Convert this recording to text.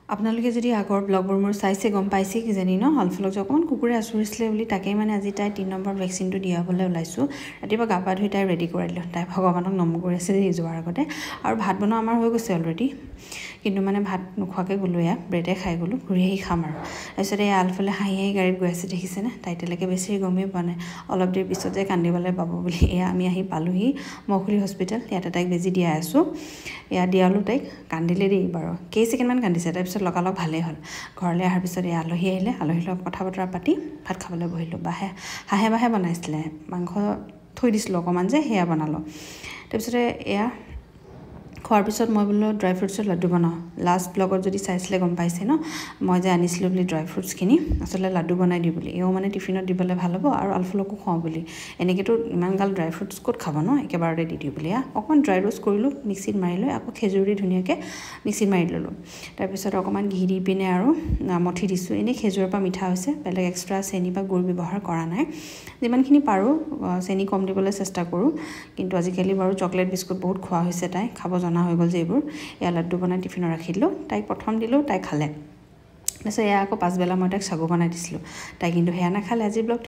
আপোনালোকে যদি আগৰ ব্লগবোৰ মোৰ চাইছে গম পাইছে কিজানি ন হলফলক যে অকণমান কুকুৰে আচৰিছিলে বুলি তাকেই মানে আজি তাই 3 নম্বৰ ভেকচিনটো দিয়াবলৈ ওলাইছোঁ ৰাতিপুৱা গা পা ধুই তাই ৰেডি কৰাই দিলোঁ তাই ভগৱানক নমো কৰি আছে যোৱাৰ আগতে আৰু ভাত বনোৱা আমাৰ হৈ গৈছে অলৰেডি কিন্তু মানে ভাত নোখোৱাকৈ গ'লোঁ এয়া ব্ৰেডে খাই গ'লোঁ ঘূৰি আহি খাম আৰু তাৰপিছত এই আলফালে হাঁহি হাঁহি গাড়ীত গৈ আছে দেখিছেনে তাই এতিয়ালৈকে বেছি গমেই পোৱা নাই অলপ দেৰি পিছত যে কান্দিবলৈ পাব বুলি এয়া আমি আহি পালোহি মৌখুলি হস্পিটেল ইয়াতে তাইক বেজি দিয়াই আছোঁ এয়া দিয়ালোঁ তাইক কান্দিলে দেই বাৰু কেই ছেকেণ্ডমান কান্দিছে তাৰপিছত লগালগ ভালেই হ'ল ঘৰলৈ অহাৰ পিছত এই আলহী আহিলে আলহীৰ লগত কথা বতৰা পাতি ভাত খাবলৈ বহিলোঁ হাঁহে বাঁহে বনাইছিলে মাংস থৈ দিছিলোঁ অকণমান যে সেয়া বনালোঁ তাৰপিছতে এয়া খোৱাৰ পিছত মই বোলো ড্ৰাই ফ্ৰুটছৰ লাড্ডু বনাওঁ লাষ্ট ব্লগত যদি চাইছিলে গম পাইছে ন মই যে আনিছিলোঁ বুলি ড্ৰাই ফ্ৰুটছখিনি আচলতে লাড্ডু বনাই দিওঁ বুলি এও মানে টিফিনত দিবলৈ ভাল হ'ব আৰু আলফুলকো খুৱাওঁ বুলি এনেকৈতো ইমান গাল ড্ৰাই ফ্ৰুটছ ক'ত খাব ন একেবাৰতে দি দিওঁ বুলি অকণমান ড্ৰাই ৰোষ্ট কৰিলোঁ মিক্সিত মাৰি লৈ আকৌ খেজুৰ দি ধুনীয়াকৈ মিক্সিত মাৰি ল'লোঁ তাৰপিছত অকণমান ঘি দি পিনে আৰু মঠি দিছোঁ এনেই খেজুৰৰ পৰা মিঠা হৈছে বেলেগ এক্সট্ৰা চেনি বা গুড় ব্যৱহাৰ কৰা নাই যিমানখিনি পাৰোঁ চেনি কম দিবলৈ চেষ্টা কৰোঁ কিন্তু আজিকালি বাৰু চকলেট বিস্কুট বহুত খোৱা হৈছে তাই খাব জনা হৈ গ'ল যে এইবোৰ এয়া লাড্ডু বনাই টিফিনত ৰাখি দিলোঁ তাইক প্ৰথম দিলোঁ তাই খালে তাৰপিছত এয়া আকৌ পাছবেলা মই তাইক চাগু বনাই দিছিলোঁ তাই কিন্তু সেয়া নাখালে আজি ব্লগ